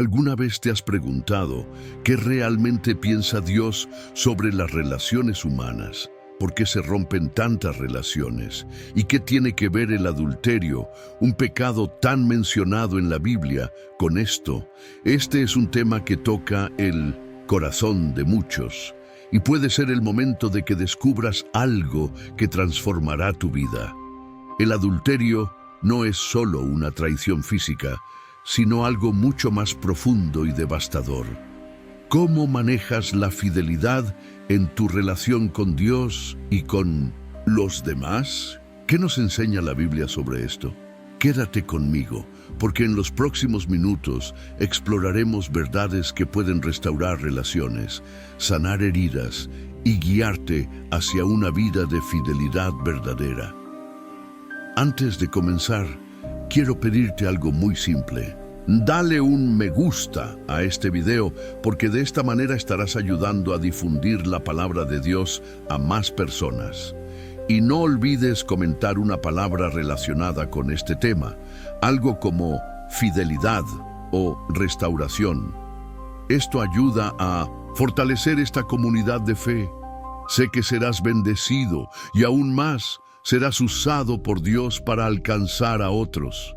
¿Alguna vez te has preguntado qué realmente piensa Dios sobre las relaciones humanas? ¿Por qué se rompen tantas relaciones? ¿Y qué tiene que ver el adulterio, un pecado tan mencionado en la Biblia, con esto? Este es un tema que toca el corazón de muchos y puede ser el momento de que descubras algo que transformará tu vida. El adulterio no es solo una traición física, sino algo mucho más profundo y devastador. ¿Cómo manejas la fidelidad en tu relación con Dios y con los demás? ¿Qué nos enseña la Biblia sobre esto? Quédate conmigo, porque en los próximos minutos exploraremos verdades que pueden restaurar relaciones, sanar heridas y guiarte hacia una vida de fidelidad verdadera. Antes de comenzar, quiero pedirte algo muy simple. Dale un me gusta a este video porque de esta manera estarás ayudando a difundir la palabra de Dios a más personas. Y no olvides comentar una palabra relacionada con este tema, algo como fidelidad o restauración. Esto ayuda a fortalecer esta comunidad de fe. Sé que serás bendecido y aún más serás usado por Dios para alcanzar a otros.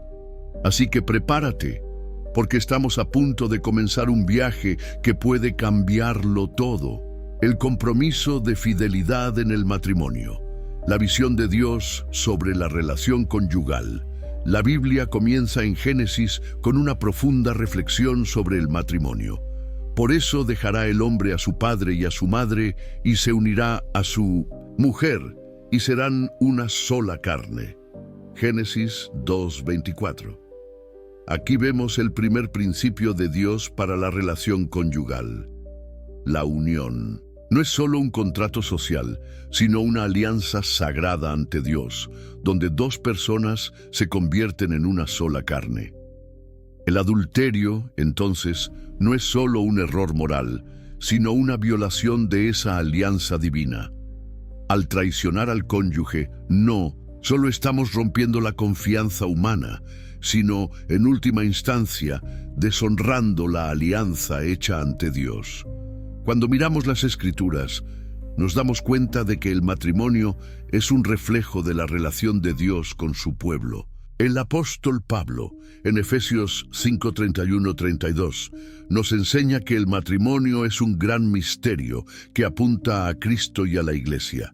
Así que prepárate, porque estamos a punto de comenzar un viaje que puede cambiarlo todo. El compromiso de fidelidad en el matrimonio. La visión de Dios sobre la relación conyugal. La Biblia comienza en Génesis con una profunda reflexión sobre el matrimonio. Por eso dejará el hombre a su padre y a su madre y se unirá a su mujer y serán una sola carne. Génesis 2:24. Aquí vemos el primer principio de Dios para la relación conyugal. La unión. No es solo un contrato social, sino una alianza sagrada ante Dios, donde dos personas se convierten en una sola carne. El adulterio, entonces, no es solo un error moral, sino una violación de esa alianza divina. Al traicionar al cónyuge, no solo estamos rompiendo la confianza humana, sino, en última instancia, deshonrando la alianza hecha ante Dios. Cuando miramos las Escrituras, nos damos cuenta de que el matrimonio es un reflejo de la relación de Dios con su pueblo. El apóstol Pablo, en Efesios 5:31-32, nos enseña que el matrimonio es un gran misterio que apunta a Cristo y a la Iglesia.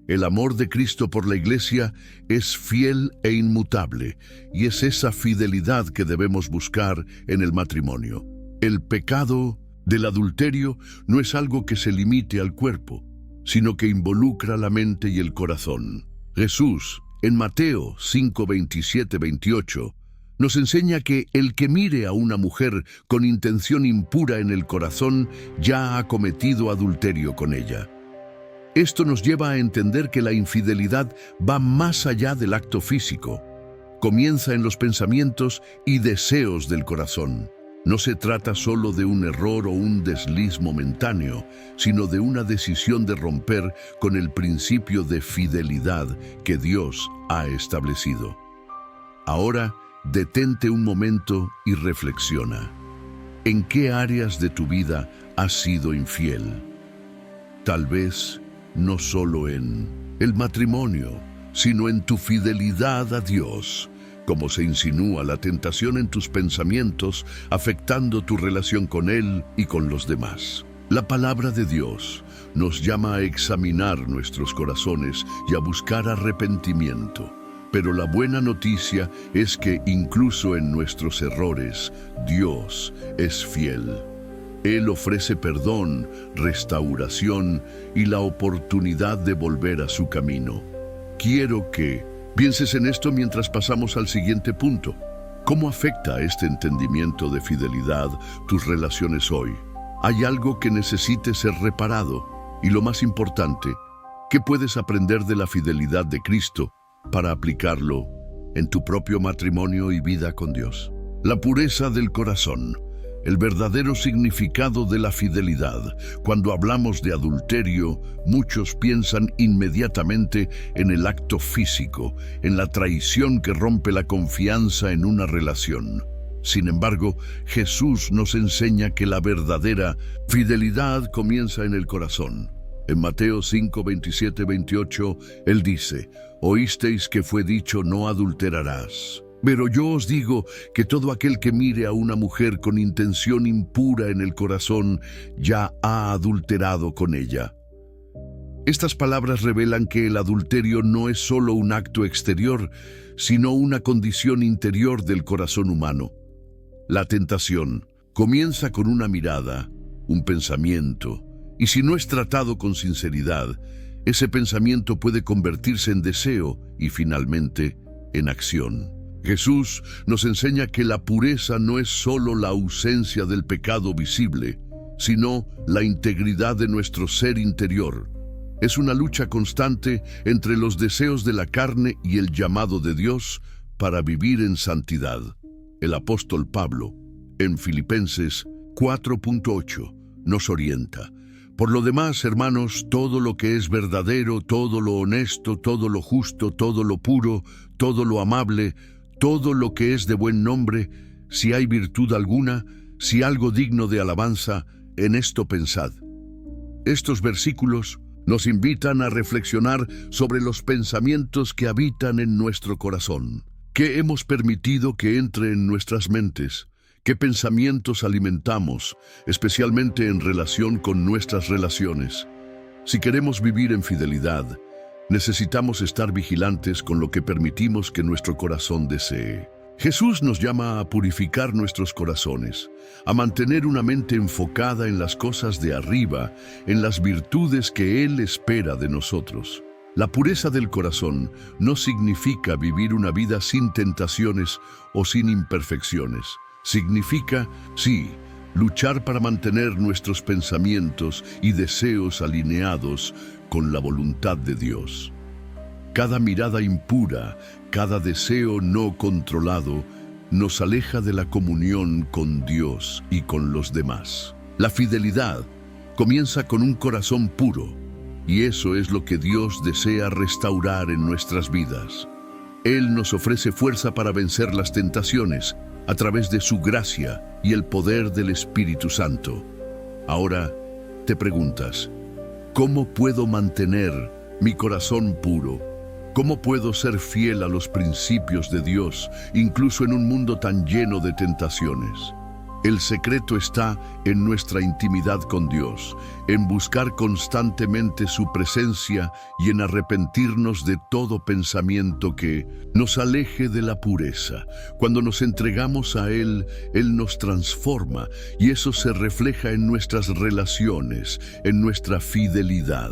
El amor de Cristo por la Iglesia es fiel e inmutable, y es esa fidelidad que debemos buscar en el matrimonio. El pecado del adulterio no es algo que se limite al cuerpo, sino que involucra la mente y el corazón. Jesús, en Mateo 5:27-28, nos enseña que el que mire a una mujer con intención impura en el corazón ya ha cometido adulterio con ella. Esto nos lleva a entender que la infidelidad va más allá del acto físico. Comienza en los pensamientos y deseos del corazón. No se trata solo de un error o un desliz momentáneo, sino de una decisión de romper con el principio de fidelidad que Dios ha establecido. Ahora, detente un momento y reflexiona. ¿En qué áreas de tu vida has sido infiel? Tal vez no solo en el matrimonio, sino en tu fidelidad a Dios, como se insinúa la tentación en tus pensamientos, afectando tu relación con Él y con los demás. La palabra de Dios nos llama a examinar nuestros corazones y a buscar arrepentimiento. Pero la buena noticia es que incluso en nuestros errores, Dios es fiel. Él ofrece perdón, restauración y la oportunidad de volver a su camino. Quiero que pienses en esto mientras pasamos al siguiente punto. ¿Cómo afecta este entendimiento de fidelidad tus relaciones hoy? ¿Hay algo que necesite ser reparado? Y lo más importante, ¿qué puedes aprender de la fidelidad de Cristo para aplicarlo en tu propio matrimonio y vida con Dios? La pureza del corazón. El verdadero significado de la fidelidad. Cuando hablamos de adulterio, muchos piensan inmediatamente en el acto físico, en la traición que rompe la confianza en una relación. Sin embargo, Jesús nos enseña que la verdadera fidelidad comienza en el corazón. En Mateo 5, 27, 28, Él dice: «Oísteis que fue dicho, no adulterarás. Pero yo os digo que todo aquel que mire a una mujer con intención impura en el corazón, ya ha adulterado con ella». Estas palabras revelan que el adulterio no es solo un acto exterior, sino una condición interior del corazón humano. La tentación comienza con una mirada, un pensamiento, y si no es tratado con sinceridad, ese pensamiento puede convertirse en deseo y finalmente en acción. Jesús nos enseña que la pureza no es solo la ausencia del pecado visible, sino la integridad de nuestro ser interior. Es una lucha constante entre los deseos de la carne y el llamado de Dios para vivir en santidad. El apóstol Pablo, en Filipenses 4.8, nos orienta: «Por lo demás, hermanos, todo lo que es verdadero, todo lo honesto, todo lo justo, todo lo puro, todo lo amable, todo lo que es de buen nombre, si hay virtud alguna, si algo digno de alabanza, en esto pensad». Estos versículos nos invitan a reflexionar sobre los pensamientos que habitan en nuestro corazón. ¿Qué hemos permitido que entre en nuestras mentes? ¿Qué pensamientos alimentamos, especialmente en relación con nuestras relaciones? Si queremos vivir en fidelidad, necesitamos estar vigilantes con lo que permitimos que nuestro corazón desee. Jesús nos llama a purificar nuestros corazones, a mantener una mente enfocada en las cosas de arriba, en las virtudes que Él espera de nosotros. La pureza del corazón no significa vivir una vida sin tentaciones o sin imperfecciones. Significa, sí, luchar para mantener nuestros pensamientos y deseos alineados con la voluntad de Dios. Cada mirada impura, cada deseo no controlado, nos aleja de la comunión con Dios y con los demás. La fidelidad comienza con un corazón puro, y eso es lo que Dios desea restaurar en nuestras vidas. Él nos ofrece fuerza para vencer las tentaciones a través de su gracia y el poder del Espíritu Santo. Ahora te preguntas: ¿cómo puedo mantener mi corazón puro? ¿Cómo puedo ser fiel a los principios de Dios, incluso en un mundo tan lleno de tentaciones? El secreto está en nuestra intimidad con Dios, en buscar constantemente su presencia y en arrepentirnos de todo pensamiento que nos aleje de la pureza. Cuando nos entregamos a Él, Él nos transforma y eso se refleja en nuestras relaciones, en nuestra fidelidad.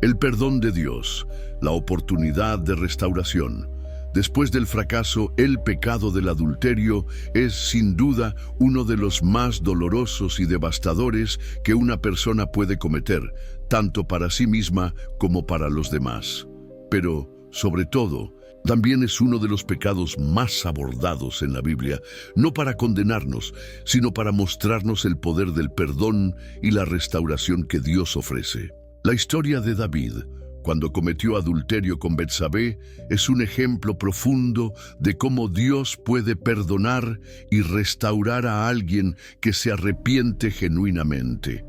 El perdón de Dios, la oportunidad de restauración. Después del fracaso, el pecado del adulterio es sin duda uno de los más dolorosos y devastadores que una persona puede cometer, tanto para sí misma como para los demás. Pero, sobre todo, también es uno de los pecados más abordados en la Biblia, no para condenarnos, sino para mostrarnos el poder del perdón y la restauración que Dios ofrece. La historia de David, cuando cometió adulterio con Betsabé, es un ejemplo profundo de cómo Dios puede perdonar y restaurar a alguien que se arrepiente genuinamente.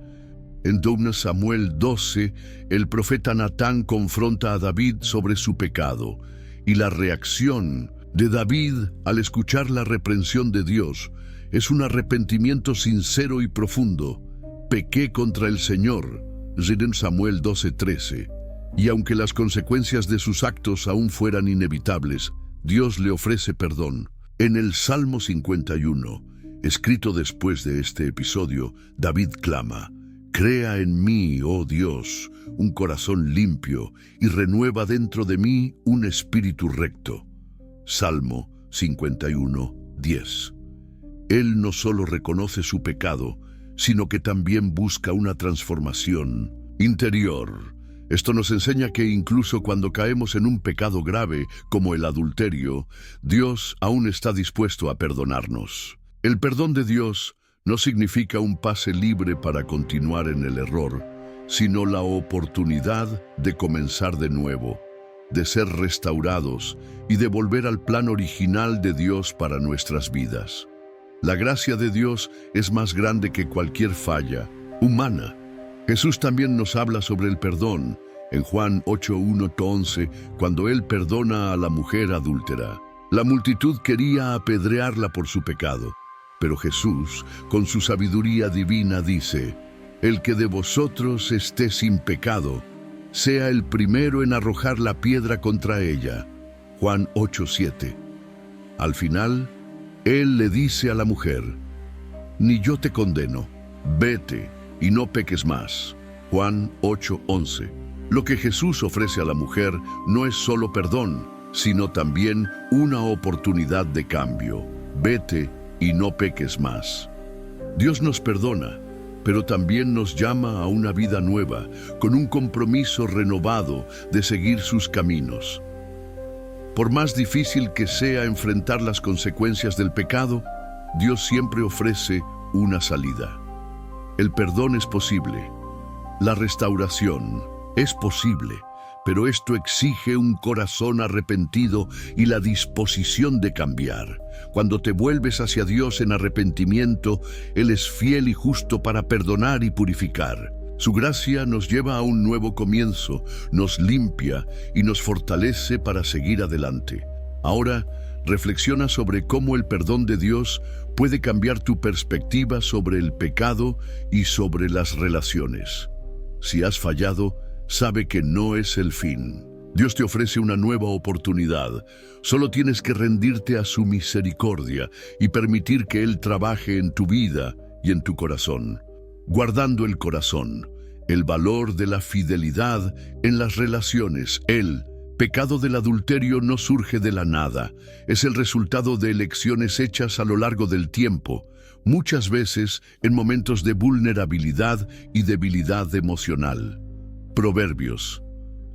En 2 Samuel 12, el profeta Natán confronta a David sobre su pecado, y la reacción de David al escuchar la reprensión de Dios es un arrepentimiento sincero y profundo. Pequé contra el Señor, en Samuel 12:13. Y aunque las consecuencias de sus actos aún fueran inevitables, Dios le ofrece perdón. En el Salmo 51, escrito después de este episodio, David clama: «Crea en mí, oh Dios, un corazón limpio y renueva dentro de mí un espíritu recto». Salmo 51:10. Él no solo reconoce su pecado, sino que también busca una transformación interior. Esto nos enseña que incluso cuando caemos en un pecado grave como el adulterio, Dios aún está dispuesto a perdonarnos. El perdón de Dios no significa un pase libre para continuar en el error, sino la oportunidad de comenzar de nuevo, de ser restaurados y de volver al plan original de Dios para nuestras vidas. La gracia de Dios es más grande que cualquier falla humana. Jesús también nos habla sobre el perdón en Juan 8:1-11, cuando Él perdona a la mujer adúltera. La multitud quería apedrearla por su pecado, pero Jesús, con su sabiduría divina, dice: el que de vosotros esté sin pecado, sea el primero en arrojar la piedra contra ella. Juan 8:7. Al final, Él le dice a la mujer: ni yo te condeno, vete y no peques más. Juan 8:11. Lo que Jesús ofrece a la mujer no es solo perdón, sino también una oportunidad de cambio. Vete y no peques más. Dios nos perdona, pero también nos llama a una vida nueva, con un compromiso renovado de seguir sus caminos. Por más difícil que sea enfrentar las consecuencias del pecado, Dios siempre ofrece una salida. El perdón es posible. La restauración es posible, pero esto exige un corazón arrepentido y la disposición de cambiar. Cuando te vuelves hacia Dios en arrepentimiento, Él es fiel y justo para perdonar y purificar. Su gracia nos lleva a un nuevo comienzo, nos limpia y nos fortalece para seguir adelante. Ahora, reflexiona sobre cómo el perdón de Dios puede cambiar tu perspectiva sobre el pecado y sobre las relaciones. Si has fallado, sabe que no es el fin. Dios te ofrece una nueva oportunidad. Solo tienes que rendirte a su misericordia y permitir que Él trabaje en tu vida y en tu corazón. Guardando el corazón, el valor de la fidelidad en las relaciones. El pecado del adulterio no surge de la nada. Es el resultado de elecciones hechas a lo largo del tiempo, muchas veces en momentos de vulnerabilidad y debilidad emocional. Proverbios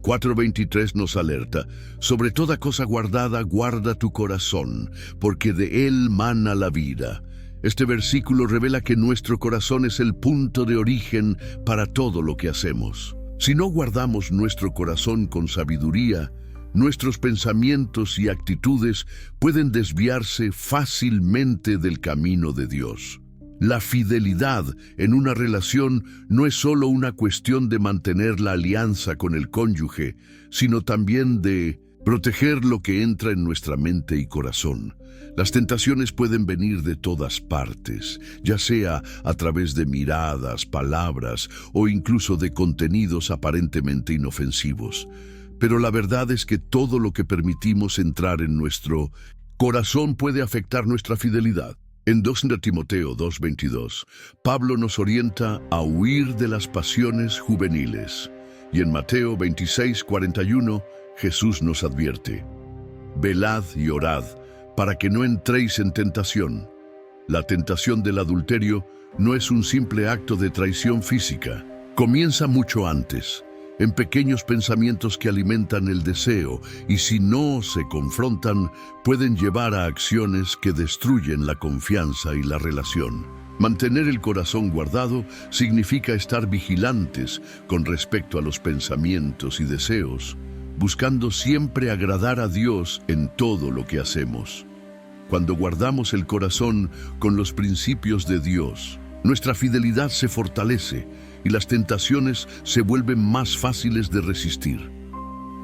4:23 nos alerta: sobre toda cosa guardada, guarda tu corazón, porque de él mana la vida. Este versículo revela que nuestro corazón es el punto de origen para todo lo que hacemos. Si no guardamos nuestro corazón con sabiduría, nuestros pensamientos y actitudes pueden desviarse fácilmente del camino de Dios. La fidelidad en una relación no es solo una cuestión de mantener la alianza con el cónyuge, sino también de proteger lo que entra en nuestra mente y corazón. Las tentaciones pueden venir de todas partes, ya sea a través de miradas, palabras o incluso de contenidos aparentemente inofensivos. Pero la verdad es que todo lo que permitimos entrar en nuestro corazón puede afectar nuestra fidelidad. En 2 Timoteo 2:22, Pablo nos orienta a huir de las pasiones juveniles. Y en Mateo 26:41, Jesús nos advierte: velad y orad, para que no entréis en tentación. La tentación del adulterio no es un simple acto de traición física. Comienza mucho antes, en pequeños pensamientos que alimentan el deseo y, si no se confrontan, pueden llevar a acciones que destruyen la confianza y la relación. Mantener el corazón guardado significa estar vigilantes con respecto a los pensamientos y deseos, buscando siempre agradar a Dios en todo lo que hacemos. Cuando guardamos el corazón con los principios de Dios, nuestra fidelidad se fortalece y las tentaciones se vuelven más fáciles de resistir.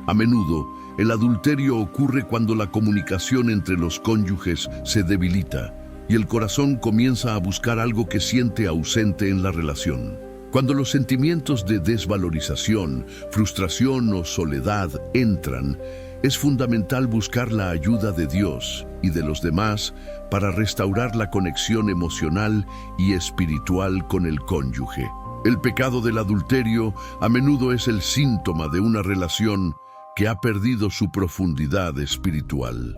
A menudo, el adulterio ocurre cuando la comunicación entre los cónyuges se debilita y el corazón comienza a buscar algo que siente ausente en la relación. Cuando los sentimientos de desvalorización, frustración o soledad entran, es fundamental buscar la ayuda de Dios y de los demás para restaurar la conexión emocional y espiritual con el cónyuge. El pecado del adulterio a menudo es el síntoma de una relación que ha perdido su profundidad espiritual.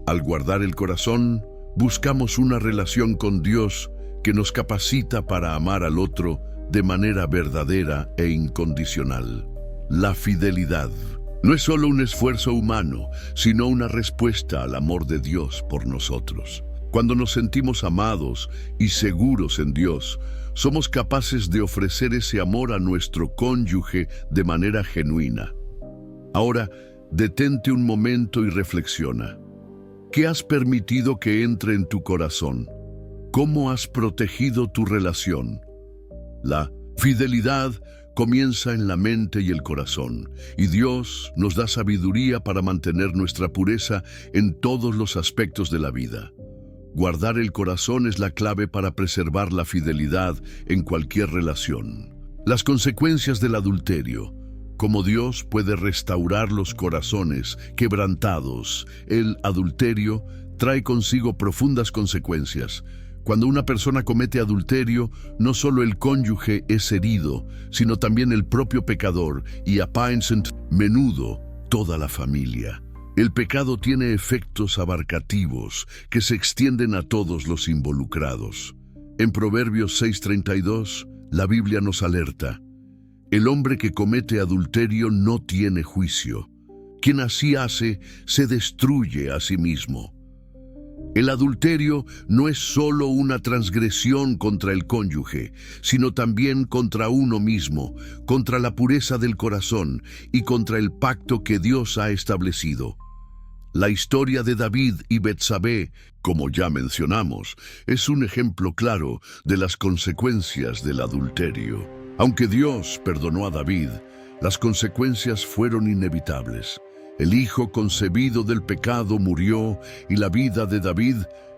Al guardar el corazón, buscamos una relación con Dios que nos capacita para amar al otro de manera verdadera e incondicional. La fidelidad no es solo un esfuerzo humano, sino una respuesta al amor de Dios por nosotros. Cuando nos sentimos amados y seguros en Dios, somos capaces de ofrecer ese amor a nuestro cónyuge de manera genuina. Ahora, detente un momento y reflexiona. ¿Qué has permitido que entre en tu corazón? ¿Cómo has protegido tu relación? La fidelidad comienza en la mente y el corazón, y Dios nos da sabiduría para mantener nuestra pureza en todos los aspectos de la vida. Guardar el corazón es la clave para preservar la fidelidad en cualquier relación. Las consecuencias del adulterio. Cómo Dios puede restaurar los corazones quebrantados. El adulterio trae consigo profundas consecuencias. Cuando una persona comete adulterio, no solo el cónyuge es herido, sino también el propio pecador y a menudo toda la familia. El pecado tiene efectos abarcativos que se extienden a todos los involucrados. En Proverbios 6:32, la Biblia nos alerta: el hombre que comete adulterio no tiene juicio. Quien así hace, se destruye a sí mismo. El adulterio no es solo una transgresión contra el cónyuge, sino también contra uno mismo, contra la pureza del corazón y contra el pacto que Dios ha establecido. La historia de David y Betsabé, como ya mencionamos, es un ejemplo claro de las consecuencias del adulterio. Aunque Dios perdonó a David, las consecuencias fueron inevitables. El hijo concebido del pecado murió y la vida de David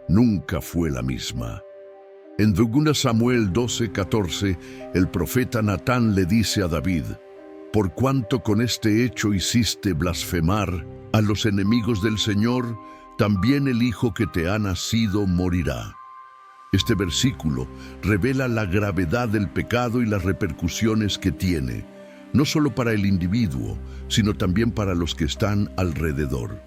nunca fue la misma. En 2 Samuel 12:14, el profeta Natán le dice a David: «Por cuanto con este hecho hiciste blasfemar a los enemigos del Señor, también el hijo que te ha nacido morirá». Este versículo revela la gravedad del pecado y las repercusiones que tiene, no solo para el individuo, sino también para los que están alrededor.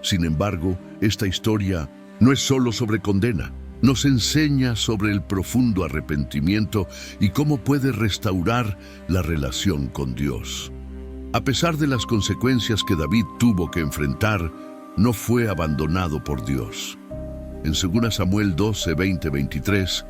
Sin embargo, esta historia no es solo sobre condena, nos enseña sobre el profundo arrepentimiento y cómo puede restaurar la relación con Dios. A pesar de las consecuencias que David tuvo que enfrentar, no fue abandonado por Dios. En 2 Samuel 12, 20, 23,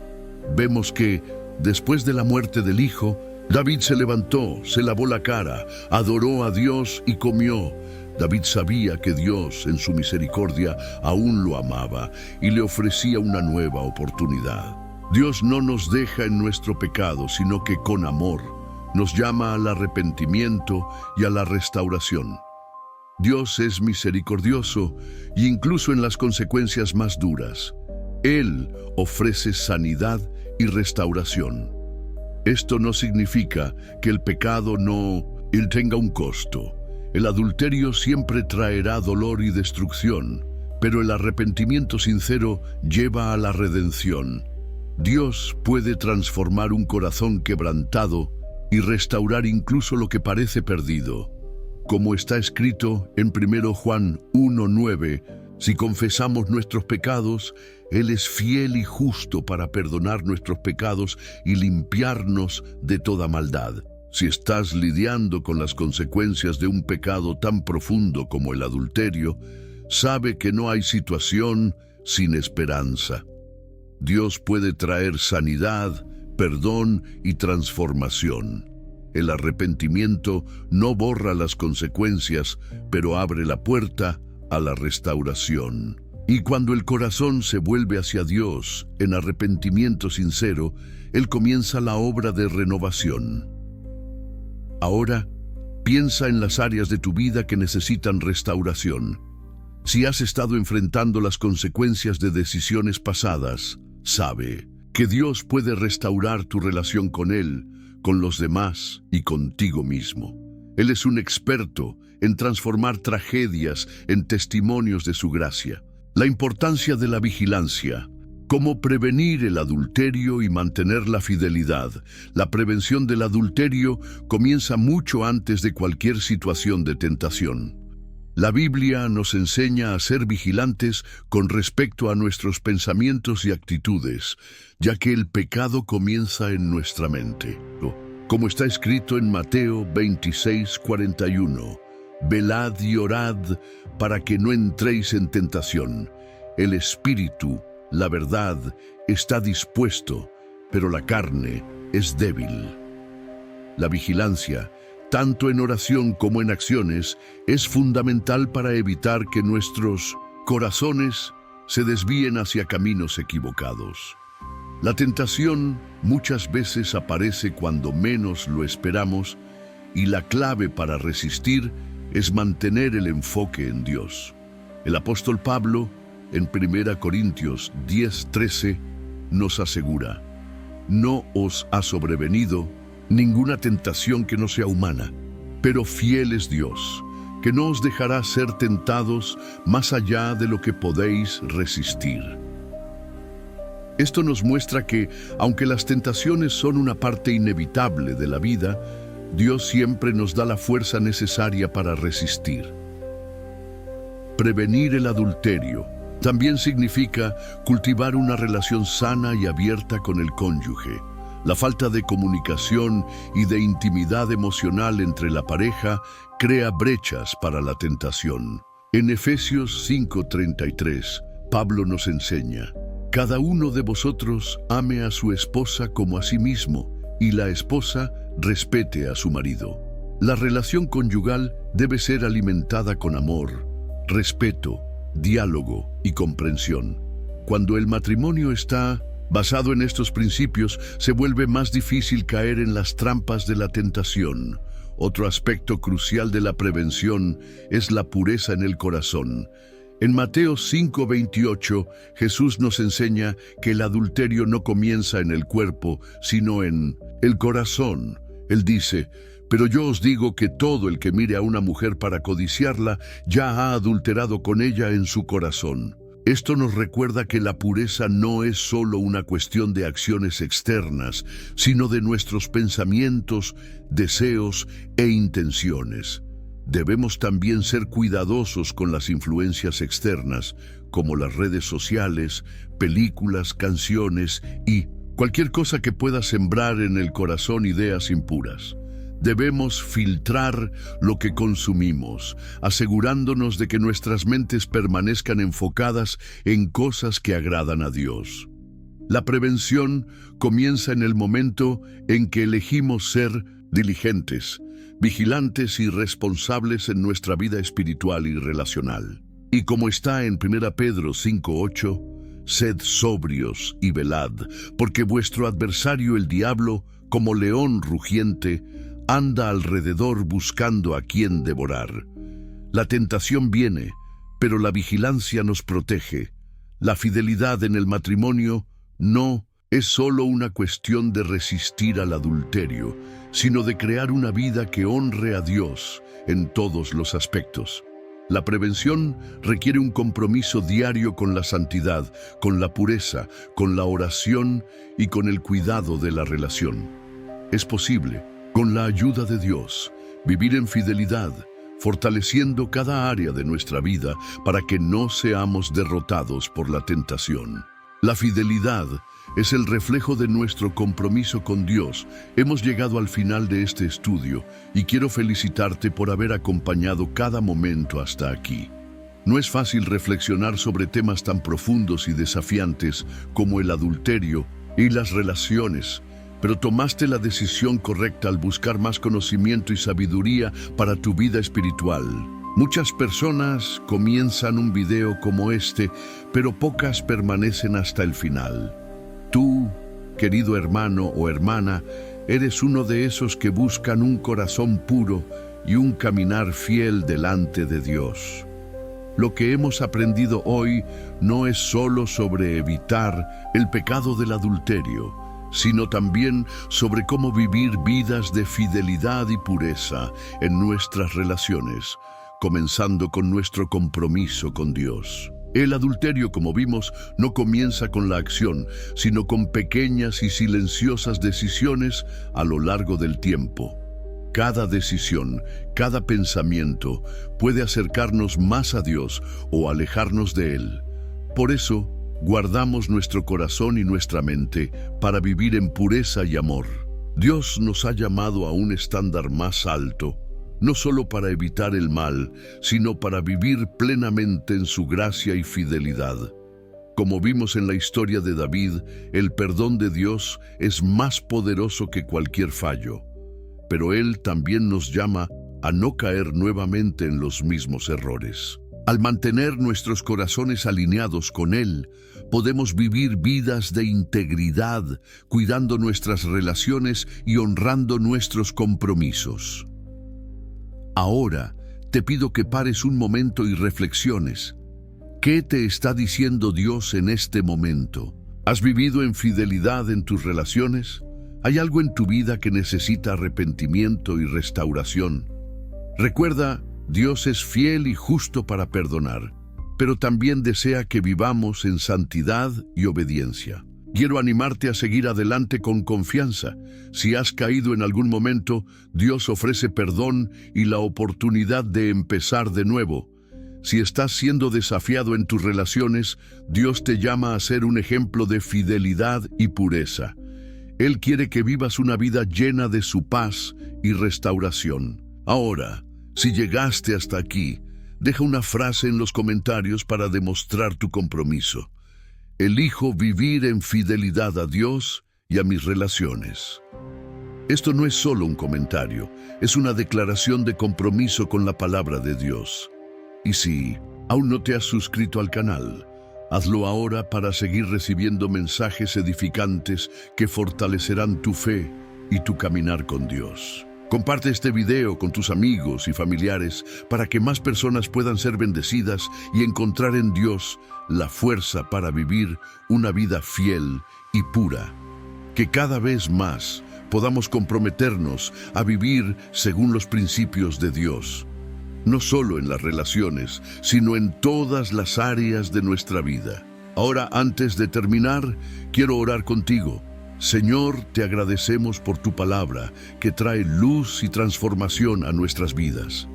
vemos que, después de la muerte del hijo, David se levantó, se lavó la cara, adoró a Dios y comió. David sabía que Dios, en su misericordia, aún lo amaba y le ofrecía una nueva oportunidad. Dios no nos deja en nuestro pecado, sino que con amor nos llama al arrepentimiento y a la restauración. Dios es misericordioso y incluso en las consecuencias más duras, Él ofrece sanidad y restauración. Esto no significa que el pecado no tenga un costo. El adulterio siempre traerá dolor y destrucción, pero el arrepentimiento sincero lleva a la redención. Dios puede transformar un corazón quebrantado y restaurar incluso lo que parece perdido. Como está escrito en 1 Juan 1:9, si confesamos nuestros pecados, Él es fiel y justo para perdonar nuestros pecados y limpiarnos de toda maldad. Si estás lidiando con las consecuencias de un pecado tan profundo como el adulterio, sabe que no hay situación sin esperanza. Dios puede traer sanidad, perdón y transformación. El arrepentimiento no borra las consecuencias, pero abre la puerta a la restauración. Y cuando el corazón se vuelve hacia Dios en arrepentimiento sincero, Él comienza la obra de renovación. Ahora, piensa en las áreas de tu vida que necesitan restauración. Si has estado enfrentando las consecuencias de decisiones pasadas, sabe que Dios puede restaurar tu relación con Él, con los demás y contigo mismo. Él es un experto en transformar tragedias en testimonios de su gracia. La importancia de la vigilancia. Cómo prevenir el adulterio y mantener la fidelidad. La prevención del adulterio comienza mucho antes de cualquier situación de tentación. La Biblia nos enseña a ser vigilantes con respecto a nuestros pensamientos y actitudes, ya que el pecado comienza en nuestra mente. Como está escrito en Mateo 26:41, velad y orad para que no entréis en tentación. El espíritu, la verdad, está dispuesto, pero la carne es débil. La vigilancia, tanto en oración como en acciones, es fundamental para evitar que nuestros corazones se desvíen hacia caminos equivocados. La tentación muchas veces aparece cuando menos lo esperamos y la clave para resistir es mantener el enfoque en Dios. El apóstol Pablo, en 1 Corintios 10:13, nos asegura: no os ha sobrevenido ninguna tentación que no sea humana, pero fiel es Dios, que no os dejará ser tentados más allá de lo que podéis resistir. Esto nos muestra que, aunque las tentaciones son una parte inevitable de la vida, Dios siempre nos da la fuerza necesaria para resistir. Prevenir el adulterio también significa cultivar una relación sana y abierta con el cónyuge. La falta de comunicación y de intimidad emocional entre la pareja crea brechas para la tentación. En Efesios 5:33, Pablo nos enseña: cada uno de vosotros ame a su esposa como a sí mismo, y la esposa respete a su marido. La relación conyugal debe ser alimentada con amor, respeto, diálogo y comprensión. Cuando el matrimonio está basado en estos principios, se vuelve más difícil caer en las trampas de la tentación. Otro aspecto crucial de la prevención es la pureza en el corazón. En Mateo 5:28, Jesús nos enseña que el adulterio no comienza en el cuerpo, sino en el corazón. Él dice: pero yo os digo que todo el que mire a una mujer para codiciarla, ya ha adulterado con ella en su corazón. Esto nos recuerda que la pureza no es solo una cuestión de acciones externas, sino de nuestros pensamientos, deseos e intenciones. Debemos también ser cuidadosos con las influencias externas, como las redes sociales, películas, canciones y cualquier cosa que pueda sembrar en el corazón ideas impuras. Debemos filtrar lo que consumimos, asegurándonos de que nuestras mentes permanezcan enfocadas en cosas que agradan a Dios. La prevención comienza en el momento en que elegimos ser diligentes, vigilantes y responsables en nuestra vida espiritual y relacional. Y como está en 1 Pedro 5:8, sed sobrios y velad, porque vuestro adversario el diablo, como león rugiente, anda alrededor buscando a quien devorar. La tentación viene, pero la vigilancia nos protege. La fidelidad en el matrimonio no es solo una cuestión de resistir al adulterio, sino de crear una vida que honre a Dios en todos los aspectos. La prevención requiere un compromiso diario con la santidad, con la pureza, con la oración y con el cuidado de la relación. Es posible, con la ayuda de Dios, vivir en fidelidad, fortaleciendo cada área de nuestra vida para que no seamos derrotados por la tentación. La fidelidad es el reflejo de nuestro compromiso con Dios. Hemos llegado al final de este estudio y quiero felicitarte por haber acompañado cada momento hasta aquí. No es fácil reflexionar sobre temas tan profundos y desafiantes como el adulterio y las relaciones, pero tomaste la decisión correcta al buscar más conocimiento y sabiduría para tu vida espiritual. Muchas personas comienzan un video como este, pero pocas permanecen hasta el final. Tú, querido hermano o hermana, eres uno de esos que buscan un corazón puro y un caminar fiel delante de Dios. Lo que hemos aprendido hoy no es solo sobre evitar el pecado del adulterio, sino también sobre cómo vivir vidas de fidelidad y pureza en nuestras relaciones, comenzando con nuestro compromiso con Dios. El adulterio, como vimos, no comienza con la acción, sino con pequeñas y silenciosas decisiones a lo largo del tiempo. Cada decisión, cada pensamiento puede acercarnos más a Dios o alejarnos de Él. Por eso, guardamos nuestro corazón y nuestra mente para vivir en pureza y amor. Dios nos ha llamado a un estándar más alto, no solo para evitar el mal, sino para vivir plenamente en su gracia y fidelidad. Como vimos en la historia de David, el perdón de Dios es más poderoso que cualquier fallo, pero Él también nos llama a no caer nuevamente en los mismos errores. Al mantener nuestros corazones alineados con Él, podemos vivir vidas de integridad, cuidando nuestras relaciones y honrando nuestros compromisos. Ahora, te pido que pares un momento y reflexiones. ¿Qué te está diciendo Dios en este momento? ¿Has vivido en fidelidad en tus relaciones? ¿Hay algo en tu vida que necesita arrepentimiento y restauración? Recuerda, Dios es fiel y justo para perdonar, pero también desea que vivamos en santidad y obediencia. Quiero animarte a seguir adelante con confianza. Si has caído en algún momento, Dios ofrece perdón y la oportunidad de empezar de nuevo. Si estás siendo desafiado en tus relaciones, Dios te llama a ser un ejemplo de fidelidad y pureza. Él quiere que vivas una vida llena de su paz y restauración. Ahora, si llegaste hasta aquí, deja una frase en los comentarios para demostrar tu compromiso. Elijo vivir en fidelidad a Dios y a mis relaciones. Esto no es solo un comentario, es una declaración de compromiso con la palabra de Dios. Y si aún no te has suscrito al canal, hazlo ahora para seguir recibiendo mensajes edificantes que fortalecerán tu fe y tu caminar con Dios. Comparte este video con tus amigos y familiares para que más personas puedan ser bendecidas y encontrar en Dios la fuerza para vivir una vida fiel y pura. Que cada vez más podamos comprometernos a vivir según los principios de Dios, no solo en las relaciones, sino en todas las áreas de nuestra vida. Ahora, antes de terminar, quiero orar contigo. Señor, te agradecemos por tu palabra que trae luz y transformación a nuestras vidas.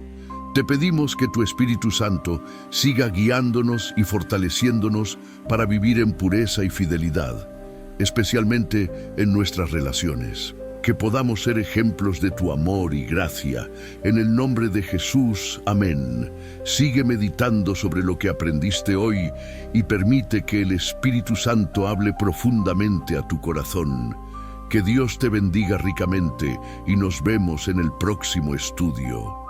Te pedimos que tu Espíritu Santo siga guiándonos y fortaleciéndonos para vivir en pureza y fidelidad, especialmente en nuestras relaciones. Que podamos ser ejemplos de tu amor y gracia. En el nombre de Jesús, amén. Sigue meditando sobre lo que aprendiste hoy y permite que el Espíritu Santo hable profundamente a tu corazón. Que Dios te bendiga ricamente y nos vemos en el próximo estudio.